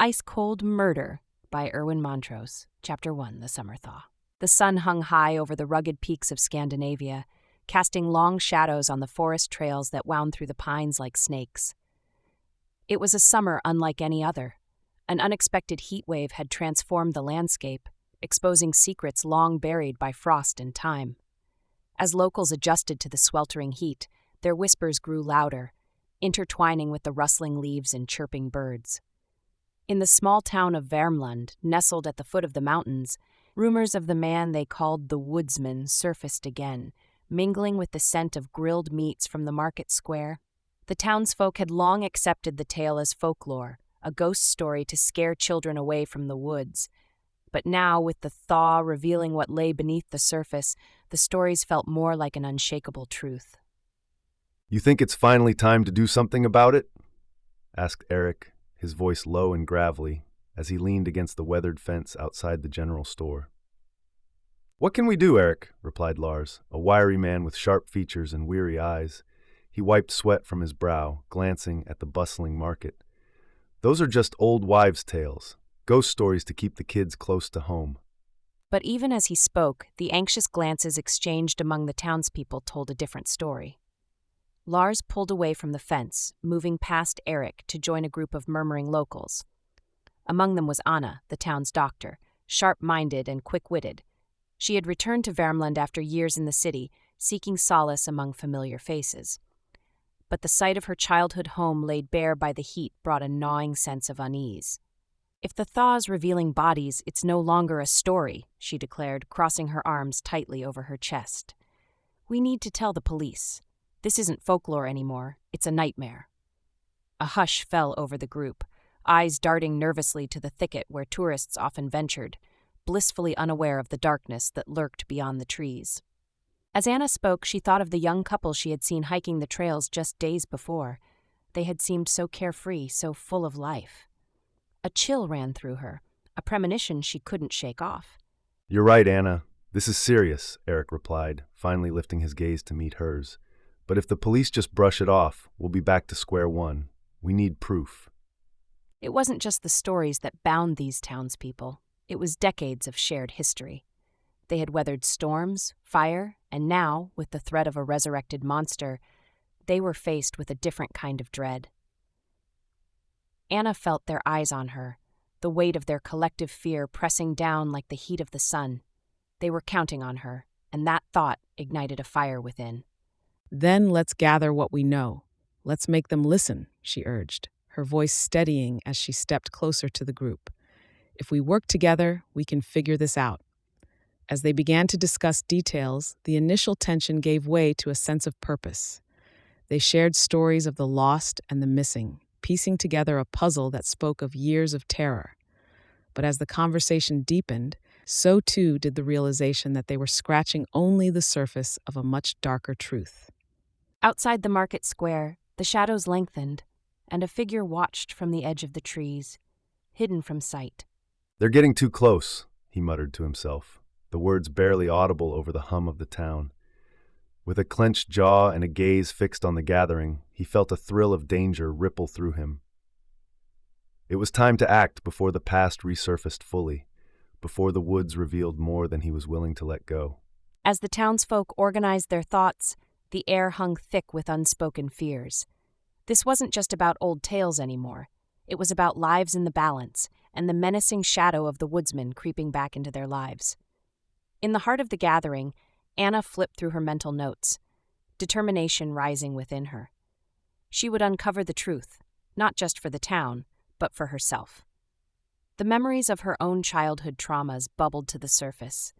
Ice-Cold Murder by Irwin Montrose, Chapter 1, The Summer Thaw. The sun hung high over the rugged peaks of Scandinavia, casting long shadows on the forest trails that wound through the pines like snakes. It was a summer unlike any other. An unexpected heatwave had transformed the landscape, exposing secrets long buried by frost and time. As locals adjusted to the sweltering heat, their whispers grew louder, intertwining with the rustling leaves and chirping birds. In the small town of Värmland, nestled at the foot of the mountains, rumors of the man they called the Woodsman surfaced again, mingling with the scent of grilled meats from the market square. The townsfolk had long accepted the tale as folklore, a ghost story to scare children away from the woods. But now, with the thaw revealing what lay beneath the surface, the stories felt more like an unshakable truth. "You think it's finally time to do something about it?" asked Eric, his voice low and gravelly, as he leaned against the weathered fence outside the general store. "What can we do, Eric?" replied Lars, a wiry man with sharp features and weary eyes. He wiped sweat from his brow, glancing at the bustling market. "Those are just old wives' tales, ghost stories to keep the kids close to home." But even as he spoke, the anxious glances exchanged among the townspeople told a different story. Lars pulled away from the fence, moving past Eric to join a group of murmuring locals. Among them was Anna, the town's doctor, sharp-minded and quick-witted. She had returned to Värmland after years in the city, seeking solace among familiar faces. But the sight of her childhood home laid bare by the heat brought a gnawing sense of unease. "If the thaw's revealing bodies, it's no longer a story," she declared, crossing her arms tightly over her chest. "We need to tell the police. This isn't folklore anymore, it's a nightmare." A hush fell over the group, eyes darting nervously to the thicket where tourists often ventured, blissfully unaware of the darkness that lurked beyond the trees. As Anna spoke, she thought of the young couple she had seen hiking the trails just days before. They had seemed so carefree, so full of life. A chill ran through her, a premonition she couldn't shake off. "You're right, Anna. This is serious," Eric replied, finally lifting his gaze to meet hers. "But if the police just brush it off, we'll be back to square one. We need proof." It wasn't just the stories that bound these townspeople. It was decades of shared history. They had weathered storms, fire, and now, with the threat of a resurrected monster, they were faced with a different kind of dread. Anna felt their eyes on her, the weight of their collective fear pressing down like the heat of the sun. They were counting on her, and that thought ignited a fire within. "Then let's gather what we know. Let's make them listen," she urged, her voice steadying as she stepped closer to the group. "If we work together, we can figure this out." As they began to discuss details, the initial tension gave way to a sense of purpose. They shared stories of the lost and the missing, piecing together a puzzle that spoke of years of terror. But as the conversation deepened, so too did the realization that they were scratching only the surface of a much darker truth. Outside the market square, the shadows lengthened, and a figure watched from the edge of the trees, hidden from sight. "They're getting too close," he muttered to himself, the words barely audible over the hum of the town. With a clenched jaw and a gaze fixed on the gathering, he felt a thrill of danger ripple through him. It was time to act before the past resurfaced fully, before the woods revealed more than he was willing to let go. As the townsfolk organized their thoughts, the air hung thick with unspoken fears. This wasn't just about old tales anymore. It was about lives in the balance and the menacing shadow of the woodsman creeping back into their lives. In the heart of the gathering, Anna flipped through her mental notes, determination rising within her. She would uncover the truth, not just for the town, but for herself. The memories of her own childhood traumas bubbled to the surface.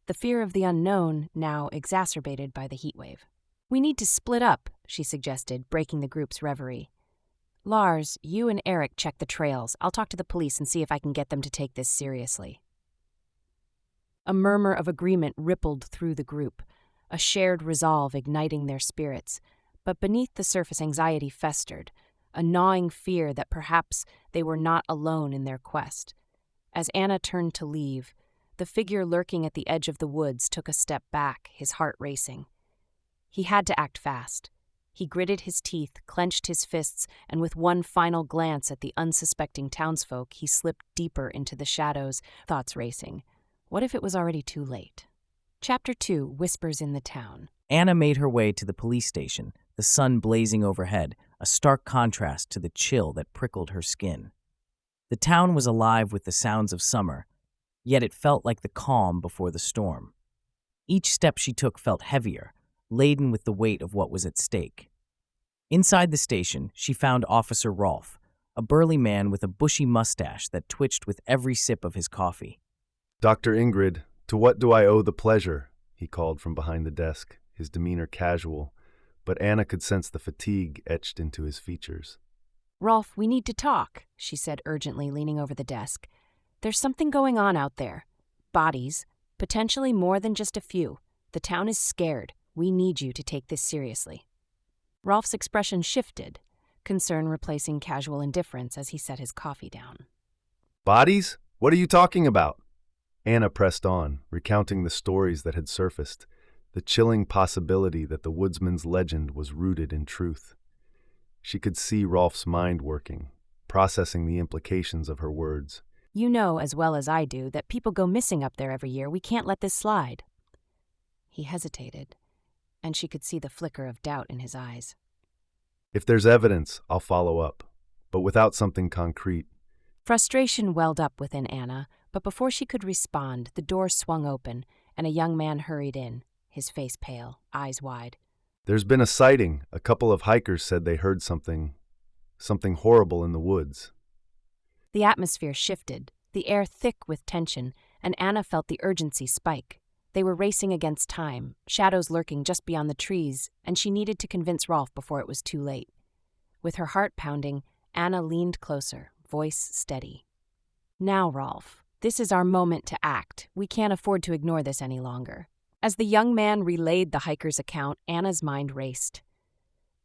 The fear of the unknown now exacerbated by the heatwave. "We need to split up," she suggested, breaking the group's reverie. "Lars, you and Eric check the trails. I'll talk to the police and see if I can get them to take this seriously." A murmur of agreement rippled through the group, a shared resolve igniting their spirits. But beneath the surface anxiety festered, a gnawing fear that perhaps they were not alone in their quest. As Anna turned to leave, the figure lurking at the edge of the woods took a step back, his heart racing. He had to act fast. He gritted his teeth, clenched his fists, and with one final glance at the unsuspecting townsfolk, he slipped deeper into the shadows, thoughts racing. What if it was already too late? Chapter 2, Whispers in the Town. Anna made her way to the police station, the sun blazing overhead, a stark contrast to the chill that prickled her skin. The town was alive with the sounds of summer, yet it felt like the calm before the storm. Each step she took felt heavier, laden with the weight of what was at stake. Inside the station, she found Officer Rolf, a burly man with a bushy mustache that twitched with every sip of his coffee. Dr. Ingrid, to what do I owe the pleasure? He called from behind the desk, his demeanor casual, but Anna could sense the fatigue etched into his features. Rolf, we need to talk, she said urgently, leaning over the desk. There's something going on out there. Bodies, potentially more than just a few. The town is scared. We need you to take this seriously. Rolf's expression shifted, concern replacing casual indifference as he set his coffee down. Bodies? What are you talking about? Anna pressed on, recounting the stories that had surfaced, the chilling possibility that the woodsman's legend was rooted in truth. She could see Rolf's mind working, processing the implications of her words. You know as well as I do that people go missing up there every year. We can't let this slide. He hesitated, and she could see the flicker of doubt in his eyes. If there's evidence, I'll follow up, but without something concrete. Frustration welled up within Anna, but before she could respond, the door swung open, and a young man hurried in, his face pale, eyes wide. There's been a sighting. A couple of hikers said they heard something horrible in the woods. The atmosphere shifted, the air thick with tension, and Anna felt the urgency spike. They were racing against time, shadows lurking just beyond the trees, and she needed to convince Rolf before it was too late. With her heart pounding, Anna leaned closer, voice steady. Now, Rolf, this is our moment to act. We can't afford to ignore this any longer. As the young man relayed the hiker's account, Anna's mind raced.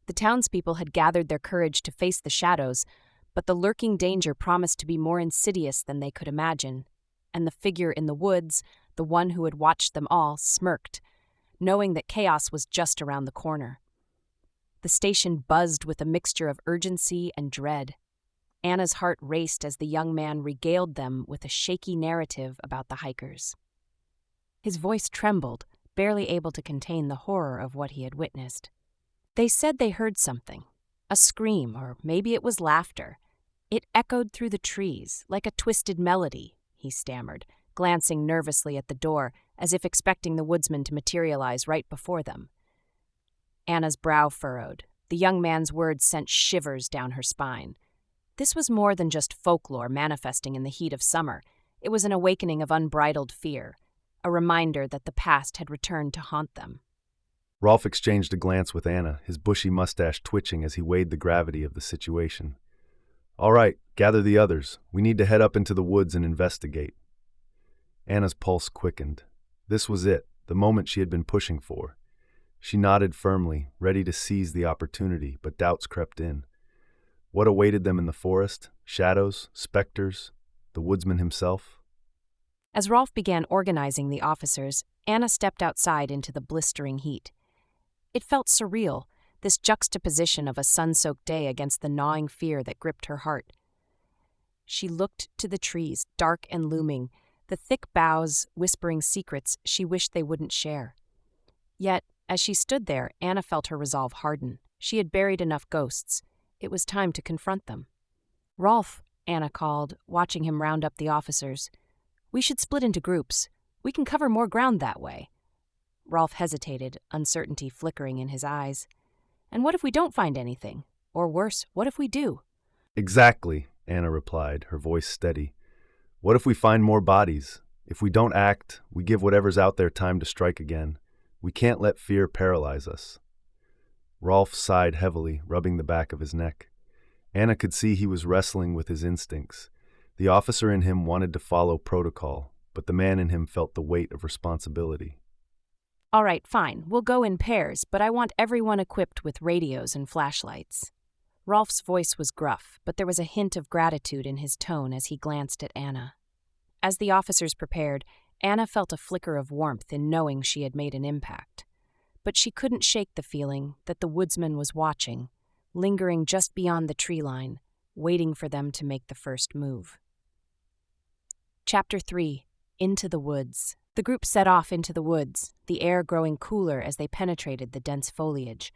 The townspeople had gathered their courage to face the shadows, but the lurking danger promised to be more insidious than they could imagine, and the figure in the woods, the one who had watched them all, smirked, knowing that chaos was just around the corner. The station buzzed with a mixture of urgency and dread. Anna's heart raced as the young man regaled them with a shaky narrative about the hikers. His voice trembled, barely able to contain the horror of what he had witnessed. They said they heard something, a scream, or maybe it was laughter. It echoed through the trees, like a twisted melody, he stammered, glancing nervously at the door, as if expecting the woodsman to materialize right before them. Anna's brow furrowed. The young man's words sent shivers down her spine. This was more than just folklore manifesting in the heat of summer. It was an awakening of unbridled fear, a reminder that the past had returned to haunt them. Rolf exchanged a glance with Anna, his bushy mustache twitching as he weighed the gravity of the situation. All right, gather the others. We need to head up into the woods and investigate. Anna's pulse quickened. This was it, the moment she had been pushing for. She nodded firmly, ready to seize the opportunity, but doubts crept in. What awaited them in the forest? Shadows? Specters? The woodsman himself? As Rolf began organizing the officers, Anna stepped outside into the blistering heat. It felt surreal, this juxtaposition of a sun-soaked day against the gnawing fear that gripped her heart. She looked to the trees, dark and looming, the thick boughs whispering secrets she wished they wouldn't share. Yet, as she stood there, Anna felt her resolve harden. She had buried enough ghosts. It was time to confront them. Rolf, Anna called, watching him round up the officers. We should split into groups. We can cover more ground that way. Rolf hesitated, uncertainty flickering in his eyes. And what if we don't find anything? Or worse, what if we do? Exactly, Anna replied, her voice steady. What if we find more bodies? If we don't act, we give whatever's out there time to strike again. We can't let fear paralyze us. Rolf sighed heavily, rubbing the back of his neck. Anna could see he was wrestling with his instincts. The officer in him wanted to follow protocol, but the man in him felt the weight of responsibility. All right, fine. We'll go in pairs, but I want everyone equipped with radios and flashlights. Rolf's voice was gruff, but there was a hint of gratitude in his tone as he glanced at Anna. As the officers prepared, Anna felt a flicker of warmth in knowing she had made an impact. but she couldn't shake the feeling that the woodsman was watching, lingering just beyond the tree line, waiting for them to make the first move. Chapter 3. Into the Woods. The group set off into the woods, the air growing cooler as they penetrated the dense foliage.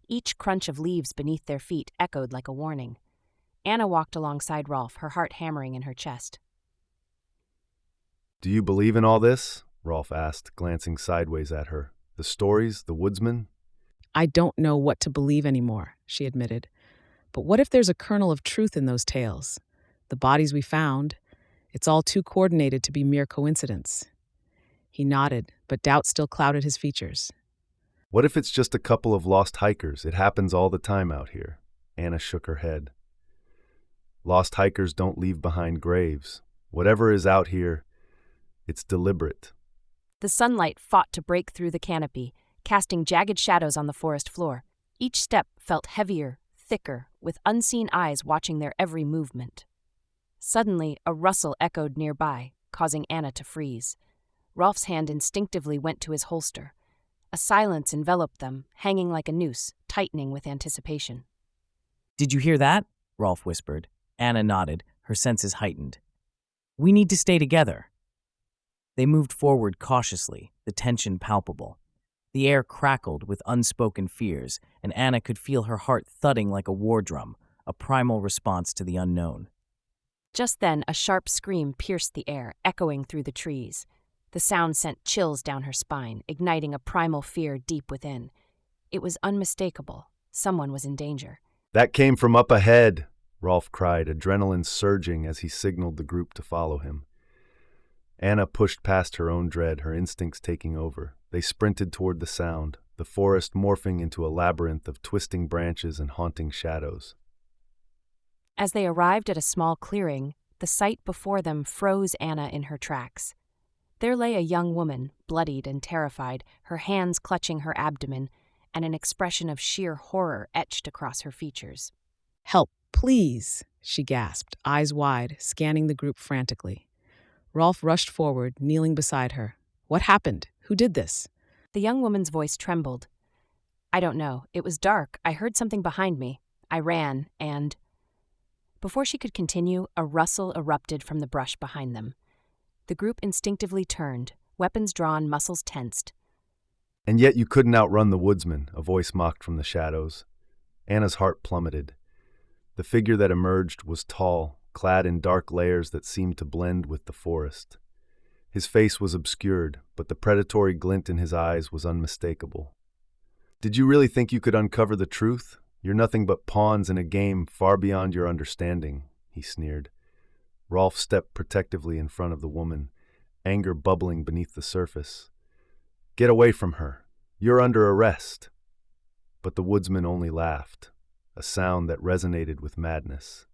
Each crunch of leaves beneath their feet echoed like a warning. Anna walked alongside Rolf, her heart hammering in her chest. "Do you believe in all this?" Rolf asked, glancing sideways at her. "The stories, the woodsman?" I don't know what to believe anymore, she admitted. But what if there's a kernel of truth in those tales? The bodies we found, it's all too coordinated to be mere coincidence. He nodded, but doubt still clouded his features. "What if it's just a couple of lost hikers? It happens all the time out here." Anna shook her head. "Lost hikers don't leave behind graves. Whatever is out here, it's deliberate." The sunlight fought to break through the canopy, casting jagged shadows on the forest floor. Each step felt heavier, thicker, with unseen eyes watching their every movement. Suddenly, a rustle echoed nearby, causing Anna to freeze. Rolf's hand instinctively went to his holster. A silence enveloped them, hanging like a noose, tightening with anticipation. "Did you hear that?" Rolf whispered. Anna nodded, her senses heightened. "We need to stay together." They moved forward cautiously, the tension palpable. The air crackled with unspoken fears, and Anna could feel her heart thudding like a war drum, a primal response to the unknown. Just then, a sharp scream pierced the air, echoing through the trees. The sound sent chills down her spine, igniting a primal fear deep within. It was unmistakable. Someone was in danger. "That came from up ahead," Rolf cried, adrenaline surging as he signaled the group to follow him. Anna pushed past her own dread, her instincts taking over. They sprinted toward the sound, the forest morphing into a labyrinth of twisting branches and haunting shadows. As they arrived at a small clearing, the sight before them froze Anna in her tracks. There lay a young woman, bloodied and terrified, her hands clutching her abdomen, and an expression of sheer horror etched across her features. Help, please, she gasped, eyes wide, scanning the group frantically. Rolf rushed forward, kneeling beside her. What happened? Who did this? The young woman's voice trembled. "I don't know. It was dark. I heard something behind me. I ran, and—" Before she could continue, a rustle erupted from the brush behind them. The group instinctively turned, weapons drawn, muscles tensed. "And yet you couldn't outrun the woodsman," a voice mocked from the shadows. Anna's heart plummeted. The figure that emerged was tall, clad in dark layers that seemed to blend with the forest. His face was obscured, but the predatory glint in his eyes was unmistakable. "Did you really think you could uncover the truth? You're nothing but pawns in a game far beyond your understanding," he sneered. Rolf stepped protectively in front of the woman, anger bubbling beneath the surface. "Get away from her. You're under arrest." But the woodsman only laughed, a sound that resonated with madness.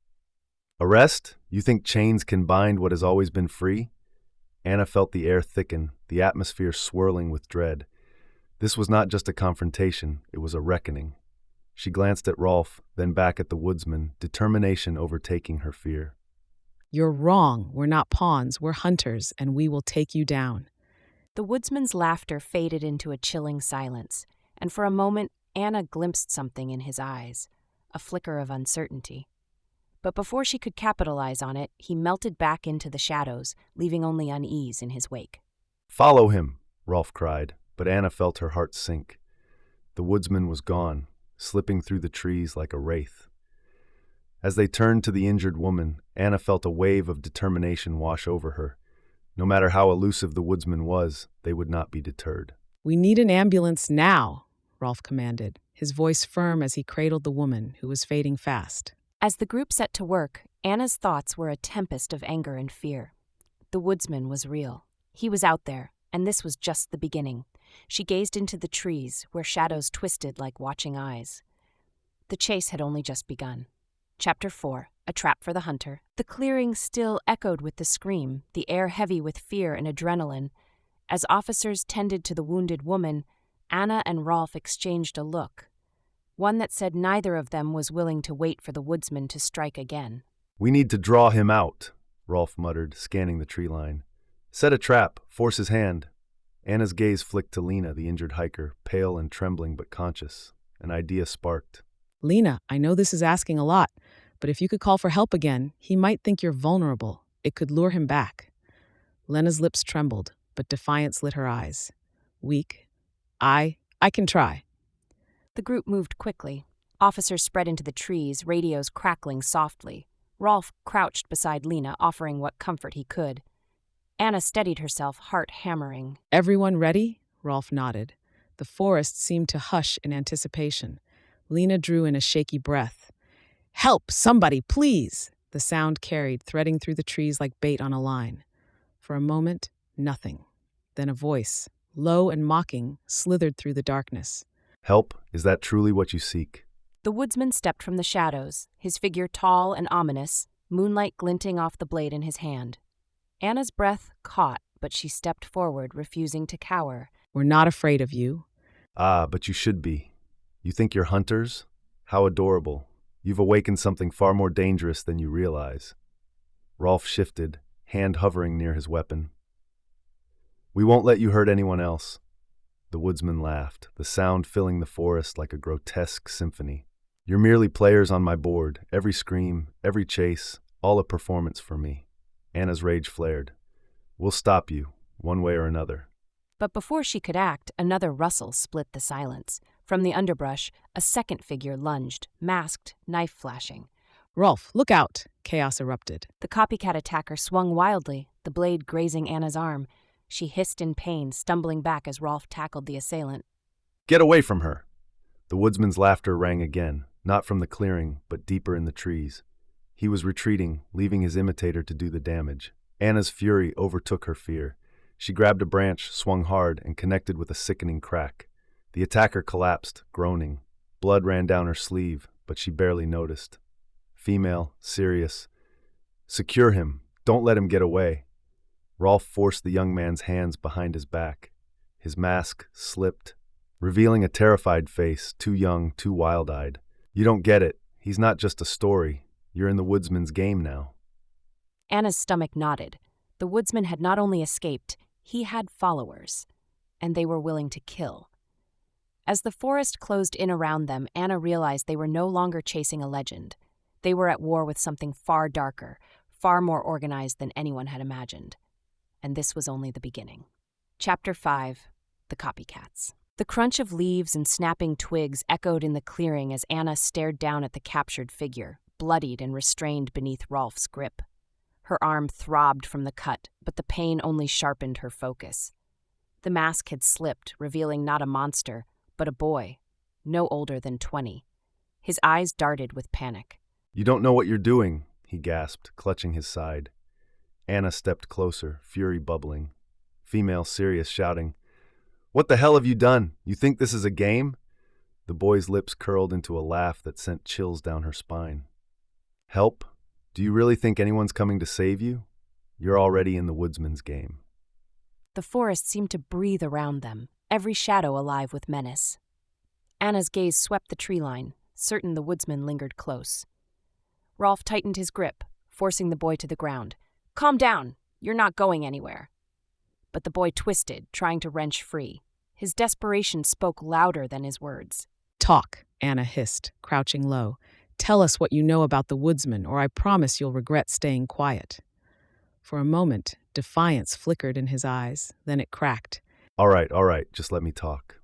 "Arrest? You think chains can bind what has always been free?" Anna felt the air thicken, the atmosphere swirling with dread. This was not just a confrontation, it was a reckoning. She glanced at Rolf, then back at the woodsman, determination overtaking her fear. You're wrong. We're not pawns. We're hunters, and we will take you down. The woodsman's laughter faded into a chilling silence, and for a moment Anna glimpsed something in his eyes, a flicker of uncertainty. But before she could capitalize on it, he melted back into the shadows, leaving only unease in his wake. "Follow him," Rolf cried, but Anna felt her heart sink. The woodsman was gone, slipping through the trees like a wraith. As they turned to the injured woman, Anna felt a wave of determination wash over her. No matter how elusive the woodsman was, they would not be deterred. We need an ambulance now, Rolf commanded, his voice firm as he cradled the woman, who was fading fast. As the group set to work, Anna's thoughts were a tempest of anger and fear. The woodsman was real. He was out there, and this was just the beginning. She gazed into the trees, where shadows twisted like watching eyes. The chase had only just begun. Chapter 4, A Trap for the Hunter. The clearing still echoed with the scream, the air heavy with fear and adrenaline. As officers tended to the wounded woman, Anna and Rolf exchanged a look, one that said neither of them was willing to wait for the woodsman to strike again. "We need to draw him out," Rolf muttered, scanning the tree line. "Set a trap, force his hand." Anna's gaze flicked to Lena, the injured hiker, pale and trembling but conscious. An idea sparked. Lena, I know this is asking a lot, but if you could call for help again, he might think you're vulnerable. It could lure him back. Lena's lips trembled, but defiance lit her eyes. Weak. I can try. The group moved quickly. Officers spread into the trees, radios crackling softly. Rolf crouched beside Lena, offering what comfort he could. Anna steadied herself, heart hammering. Everyone ready? Rolf nodded. The forest seemed to hush in anticipation. Lena drew in a shaky breath. Help, somebody, please! The sound carried, threading through the trees like bait on a line. For a moment, nothing. Then a voice, low and mocking, slithered through the darkness. Help? Is that truly what you seek? The woodsman stepped from the shadows, his figure tall and ominous, moonlight glinting off the blade in his hand. Anna's breath caught, but she stepped forward, refusing to cower. We're not afraid of you. Ah, but you should be. You think you're hunters? How adorable. You've awakened something far more dangerous than you realize. Rolf shifted, hand hovering near his weapon. We won't let you hurt anyone else. The woodsman laughed, the sound filling the forest like a grotesque symphony. You're merely players on my board, every scream, every chase, all a performance for me. Anna's rage flared. We'll stop you, one way or another. But before she could act, another rustle split the silence. From the underbrush, a second figure lunged, masked, knife flashing. Rolf, look out! Chaos erupted. The copycat attacker swung wildly, the blade grazing Anna's arm. She hissed in pain, stumbling back as Rolf tackled the assailant. Get away from her! The woodsman's laughter rang again, not from the clearing, but deeper in the trees. He was retreating, leaving his imitator to do the damage. Anna's fury overtook her fear. She grabbed a branch, swung hard, and connected with a sickening crack. The attacker collapsed, groaning. Blood ran down her sleeve, but she barely noticed. Female, serious. Secure him. Don't let him get away. Rolf forced the young man's hands behind his back. His mask slipped, revealing a terrified face, too young, too wild-eyed. You don't get it. He's not just a story. You're in the woodsman's game now. Anna's stomach knotted. The woodsman had not only escaped, he had followers, and they were willing to kill. As the forest closed in around them, Anna realized they were no longer chasing a legend. They were at war with something far darker, far more organized than anyone had imagined. And this was only the beginning. Chapter 5. The Copycats. The crunch of leaves and snapping twigs echoed in the clearing as Anna stared down at the captured figure, bloodied and restrained beneath Rolf's grip. Her arm throbbed from the cut, but the pain only sharpened her focus. The mask had slipped, revealing not a monster, but a boy, no older than 20. His eyes darted with panic. You don't know what you're doing, he gasped, clutching his side. Anna stepped closer, fury bubbling. Female, serious, shouting, What the hell have you done? You think this is a game? The boy's lips curled into a laugh that sent chills down her spine. Help? Do you really think anyone's coming to save you? You're already in the woodsman's game. The forest seemed to breathe around them, every shadow alive with menace. Anna's gaze swept the tree line, certain the woodsman lingered close. Rolf tightened his grip, forcing the boy to the ground. Calm down, you're not going anywhere. But the boy twisted, trying to wrench free. His desperation spoke louder than his words. Talk, Anna hissed, crouching low. Tell us what you know about the woodsman, or I promise you'll regret staying quiet. For a moment, defiance flickered in his eyes, then it cracked. All right, just let me talk.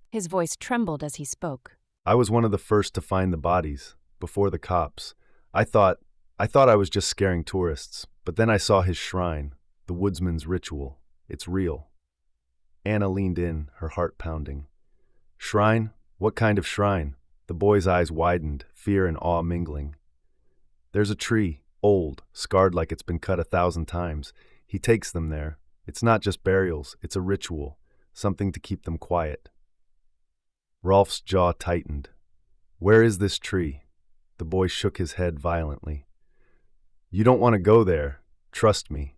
His voice trembled as he spoke. I was one of the first to find the bodies, before the cops. I thought I was just scaring tourists, but then I saw his shrine, the woodsman's ritual. It's real. Anna leaned in, her heart pounding. Shrine? What kind of shrine? The boy's eyes widened, fear and awe mingling. There's a tree, old, scarred like it's been cut 1,000 times. He takes them there. It's not just burials, it's a ritual, something to keep them quiet. Rolf's jaw tightened. Where is this tree? The boy shook his head violently. You don't want to go there. Trust me.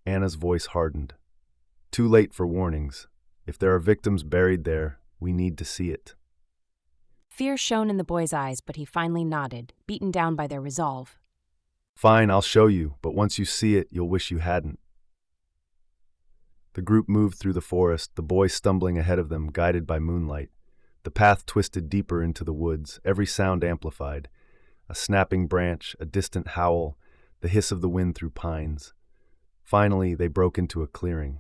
Anna's voice hardened. Too late for warnings. If there are victims buried there, we need to see it. Fear shone in the boy's eyes, but he finally nodded, beaten down by their resolve. Fine, I'll show you, but once you see it, you'll wish you hadn't. The group moved through the forest, the boy stumbling ahead of them, guided by moonlight. The path twisted deeper into the woods, every sound amplified. A snapping branch, a distant howl, the hiss of the wind through pines. Finally, they broke into a clearing.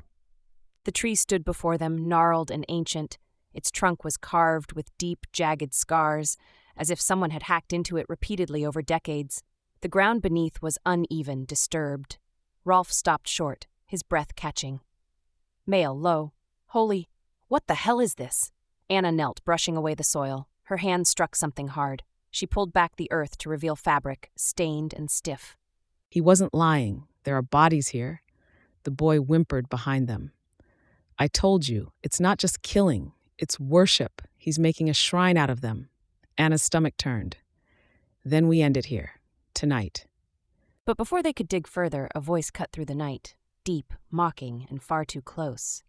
The tree stood before them, gnarled and ancient. Its trunk was carved with deep, jagged scars, as if someone had hacked into it repeatedly over decades. The ground beneath was uneven, disturbed. Rolf stopped short, his breath catching. Male, low. Holy, what the hell is this? Anna knelt, brushing away the soil. Her hand struck something hard. She pulled back the earth to reveal fabric, stained and stiff. He wasn't lying. There are bodies here. The boy whimpered behind them. I told you, it's not just killing, it's worship. He's making a shrine out of them. Anna's stomach turned. Then we end it here, tonight. But before they could dig further, a voice cut through the night, deep, mocking, and far too close.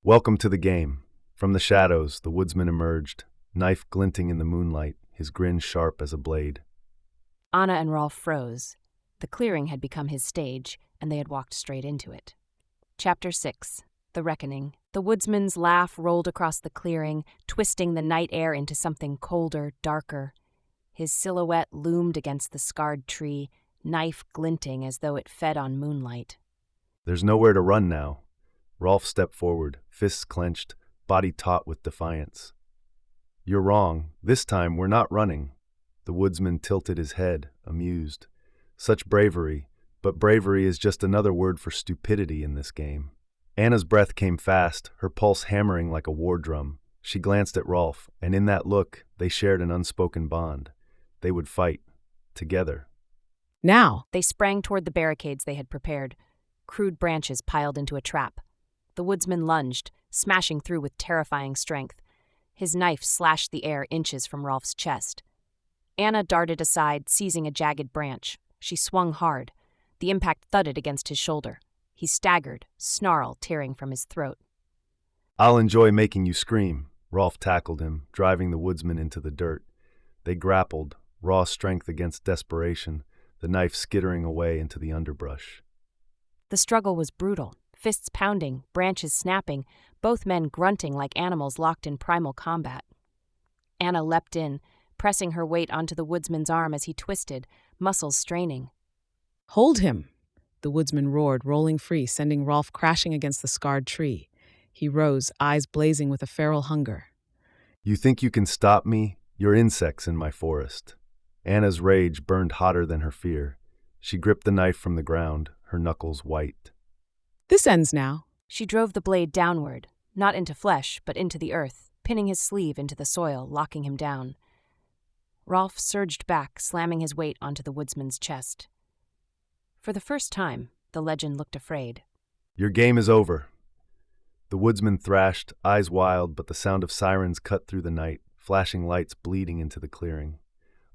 Welcome to the game. From the shadows, the woodsman emerged, knife glinting in the moonlight, his grin sharp as a blade. Anna and Rolf froze. The clearing had become his stage, and they had walked straight into it. Chapter 6. The Reckoning. The woodsman's laugh rolled across the clearing, twisting the night air into something colder, darker. His silhouette loomed against the scarred tree, knife glinting as though it fed on moonlight. There's nowhere to run now. Rolf stepped forward, fists clenched, body taut with defiance. You're wrong. This time we're not running. The woodsman tilted his head, amused. Such bravery, but bravery is just another word for stupidity in this game. Anna's breath came fast, her pulse hammering like a war drum. She glanced at Rolf, and in that look, they shared an unspoken bond. They would fight, together. Now! They sprang toward the barricades they had prepared, crude branches piled into a trap. The woodsman lunged, smashing through with terrifying strength. His knife slashed the air inches from Rolf's chest. Anna darted aside, seizing a jagged branch. She swung hard. The impact thudded against his shoulder. He staggered, snarl tearing from his throat. I'll enjoy making you scream. Rolf tackled him, driving the woodsman into the dirt. They grappled, raw strength against desperation, the knife skittering away into the underbrush. The struggle was brutal, fists pounding, branches snapping, both men grunting like animals locked in primal combat. Anna leapt in, pressing her weight onto the woodsman's arm as he twisted, muscles straining. Hold him! The woodsman roared, rolling free, sending Rolf crashing against the scarred tree. He rose, eyes blazing with a feral hunger. You think you can stop me? You're insects in my forest. Anna's rage burned hotter than her fear. She gripped the knife from the ground, her knuckles white. This ends now. She drove the blade downward, not into flesh, but into the earth, pinning his sleeve into the soil, locking him down. Rolf surged back, slamming his weight onto the woodsman's chest. For the first time, the legend looked afraid. Your game is over. The woodsman thrashed, eyes wild, but the sound of sirens cut through the night, flashing lights bleeding into the clearing.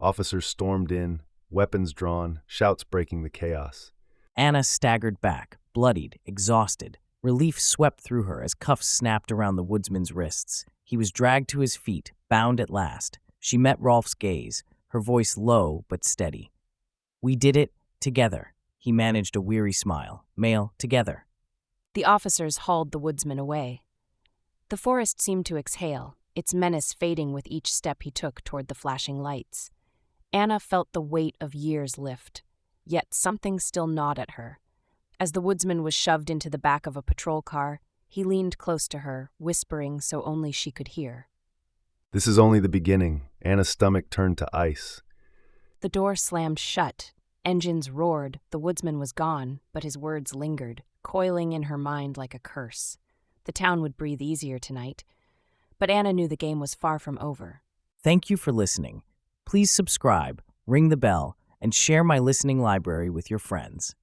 Officers stormed in, weapons drawn, shouts breaking the chaos. Anna staggered back, bloodied, exhausted. Relief swept through her as cuffs snapped around the woodsman's wrists. He was dragged to his feet, bound at last. She met Rolf's gaze, her voice low but steady. We did it together. He managed a weary smile. Male, together. The officers hauled the woodsman away. The forest seemed to exhale, its menace fading with each step he took toward the flashing lights. Anna felt the weight of years lift, yet something still gnawed at her. As the woodsman was shoved into the back of a patrol car, he leaned close to her, whispering so only she could hear. This is only the beginning. Anna's stomach turned to ice. The door slammed shut. Engines roared. The woodsman was gone, but his words lingered, coiling in her mind like a curse. The town would breathe easier tonight. But Anna knew the game was far from over. Thank you for listening. Please subscribe, ring the bell, and share my listening library with your friends.